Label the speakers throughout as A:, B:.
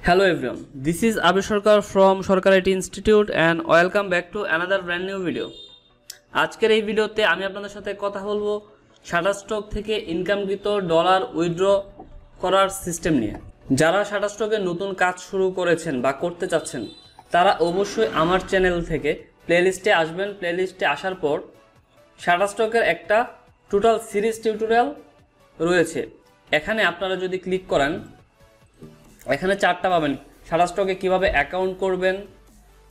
A: Hello everyone, this is Abir Sarkar from Sarkar IT Institute and welcome back to another brand new video. আজকের এই ভিডিওতে আমি আপনাদের সাথে কথা বলবো শাটারস্টক থেকে ইনকামকৃত ডলার উইথড্র করার সিস্টেম নিয়ে। যারা শাটারস্টকে নতুন কাজ শুরু করেছেন বা করতে চাচ্ছেন তারা অবশ্যই আমার চ্যানেল থেকে প্লেলিস্টে আসবেন। প্লেলিস্টে আসার পর শাটারস্টকের একটা টোটাল সিরিজ টিউটোরিয়াল রয়েছে। এখানে আপনারা যদি ক্লিক করেন এখানে চারটা পাবেন। শাটারস্টকে কিভাবে অ্যাকাউন্ট করবেন,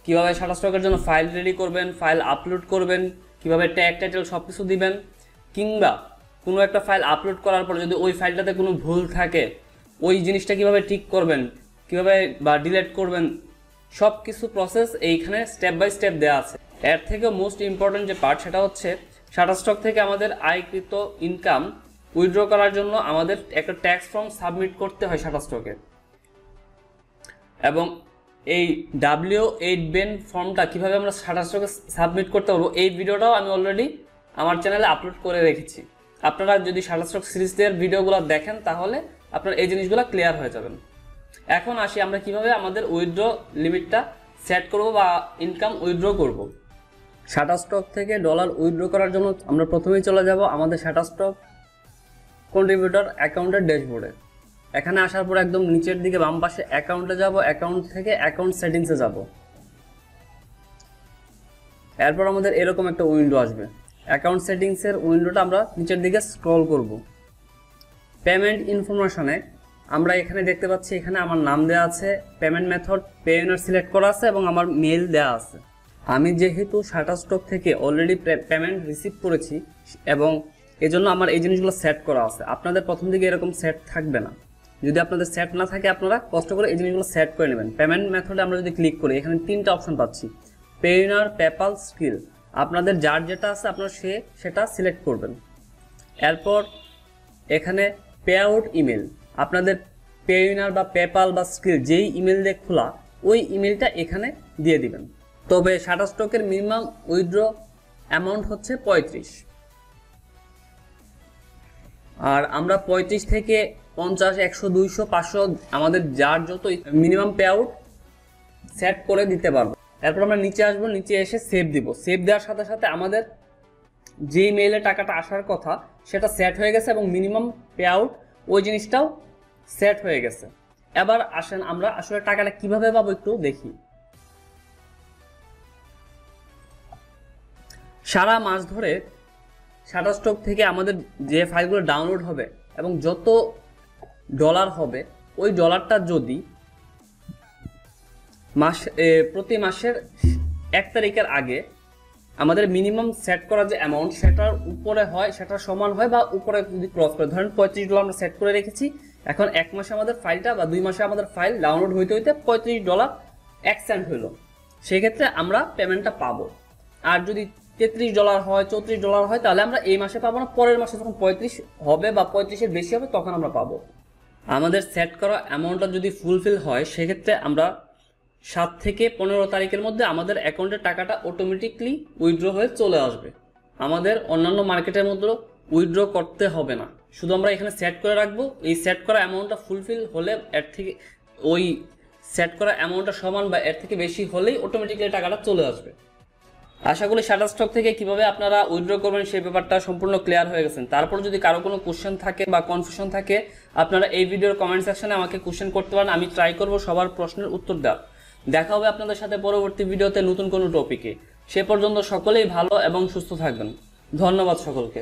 A: কিভাবে শাটারস্টকের জন্য ফাইল রেডি করবেন, ফাইল আপলোড করবেন, কিভাবে ট্যাগ টাইটেল সব কিছু দিবেন, কিংবা কোনো একটা ফাইল আপলোড করার পর যদি ওই ফাইলটাতে কোনো ভুল থাকে ওই জিনিসটা কিভাবে ঠিক করবেন, কিভাবে বা ডিলিট করবেন, সব কিছু প্রসেস এইখানে স্টেপ বাই স্টেপ দেওয়া আছে। এর থেকে মোস্ট ইম্পর্টেন্ট যে পার্ট সেটা হচ্ছে শাটারস্টক থেকে আমাদের আয়কৃত ইনকাম উইথড্র করার জন্য আমাদের একটা ট্যাক্স ফর্ম সাবমিট করতে হয় শাটারস্টকে, এবং এই W8 বেন ফর্মটা কীভাবে আমরা শাটারস্টকে সাবমিট করতে পারবো এই ভিডিওটাও আমি অলরেডি আমার চ্যানেলে আপলোড করে রেখেছি। আপনারা যদি শাটারস্টক সিরিজের ভিডিওগুলো দেখেন তাহলে আপনার এই জিনিসগুলো ক্লিয়ার হয়ে যাবেন। এখন আসি আমরা কিভাবে আমাদের উইথড্র লিমিটটা সেট করব বা ইনকাম উইথড্র করব। শাটারস্টক থেকে ডলার উইথড্র করার জন্য আমরা প্রথমেই চলে যাব আমাদের শাটারস্টক কন্ট্রিবিউটর অ্যাকাউন্টের ড্যাশবোর্ডে। এখানে আসার পর একদম নিচের দিকে বাম পাশে অ্যাকাউন্টে যাব, অ্যাকাউন্ট থেকে অ্যাকাউন্ট সেটিংসে যাব। এরপর আমাদের এরকম একটা উইন্ডো আসবে। অ্যাকাউন্ট সেটিংসের উইন্ডোটা আমরা নিচের দিকে স্ক্রল করব। পেমেন্ট ইনফরমেশনে আমরা এখানে দেখতে পাচ্ছি এখানে আমার নাম দেওয়া আছে, payment method pay winner select করা আছে এবং আমার মেইল দেওয়া আছে। আমি যেহেতু শাটারস্টক থেকে অলরেডি পেমেন্ট রিসিভ করেছি এবং এজন্য আমার এই জিনিসগুলো সেট করা আছে। আপনাদের প্রথম দিকে এরকম সেট থাকবে না। যদি আপনাদের সেট না থাকে আপনারা কষ্ট করে এই জিনিসগুলো সেট করে নেবেন। পেমেন্ট মেথডে আমরা যদি ক্লিক করি এখানে তিনটা অপশন পাচ্ছি, পে উইনার, পেপাল, স্কিল। আপনাদের যার যেটা আছে আপনারা সেটা সিলেক্ট করবেন। এরপর এখানে পে আউট ইমেল, আপনাদের পে উইনার বা পেপাল বা স্কিল যেই ইমেল দিয়ে খোলা ওই ইমেলটা এখানে দিয়ে দিবেন। তবে শাটারস্টকের মিনিমাম উইথড্র অ্যামাউন্ট হচ্ছে 35, আর আমরা 35 থেকে 50, 100, 200, 500 আমাদের যার যত মিনিমাম পে আউট সেট করে দিতে পারবো। এরপর আমরা নিচে আসবো, নিচে এসে সেভ দিব। সেভ দেওয়ার সাথে সাথে আমাদের যেই মেইলে টাকাটা আসার কথা সেটা সেট হয়ে গেছে এবং মিনিমাম পে আউট ওই জিনিসটাও সেট হয়ে গেছে। এবার আসেন আমরা আসলে টাকাটা কিভাবে পাবো একটু দেখি। সারা মাস ধরে শাটারস্টক থেকে আমাদের যে ফাইলগুলো ডাউনলোড হবে এবং যত ডলার হবে ওই ডলারটা যদি প্রতি মাসের 1 তারিখের আগে আমাদের মিনিমাম সেট করা যে অ্যামাউন্ট সেটার উপরে হয়, সেটার সমান হয় বা উপরে যদি ক্রস করে, ধরেন $35 আমরা সেট করে রেখেছি, এখন 1 মাসে আমাদের ফাইলটা বা 2 মাসে আমাদের ফাইল ডাউনলোড হইতে হইতে $35 হইলো, সেক্ষেত্রে আমরা পেমেন্টটা পাবো। আর যদি $33 হয়, $34 হয় তাহলে আমরা এই মাসে পাবো না, পরের মাসে যখন 35 হবে বা 35-এর বেশি হবে তখন আমরা পাবো। আমাদের সেট করা অ্যামাউন্টটা যদি ফুলফিল হয় সেক্ষেত্রে আমরা 7 থেকে 15 তারিখের মধ্যে আমাদের অ্যাকাউন্টের টাকাটা অটোমেটিকলি উইথড্র হয়ে চলে আসবে। আমাদের অন্যান্য মার্কেটের মধ্যে উইথড্র করতে হবে না, শুধু আমরা এখানে সেট করে রাখবো। এই সেট করা অ্যামাউন্টটা ফুলফিল হলে এর থেকে ওই সেট করা অ্যামাউন্টটা সমান বা এর থেকে বেশি হলেই অটোমেটিকলি টাকাটা চলে আসবে। আশা করি শাটারস্টক থেকে কিভাবে আপনারা উইথড্র করবেন সেই ব্যাপারটা সম্পূর্ণ ক্লিয়ার হয়ে গেছেন। তারপর যদি কারো কোনো কোশ্চেন থাকে বা কনফিউশন থাকে আপনারা এই ভিডিওর কমেন্ট সেকশনে আমাকে কোশ্চেন করতে পারেন, আমি ট্রাই করব সবার প্রশ্নের উত্তর দেওয়ার। দেখা হবে আপনাদের সাথে পরবর্তী ভিডিওতে নতুন কোনো টপিকে। সে পর্যন্ত সকলেই ভালো এবং সুস্থ থাকবেন। ধন্যবাদ সকলকে।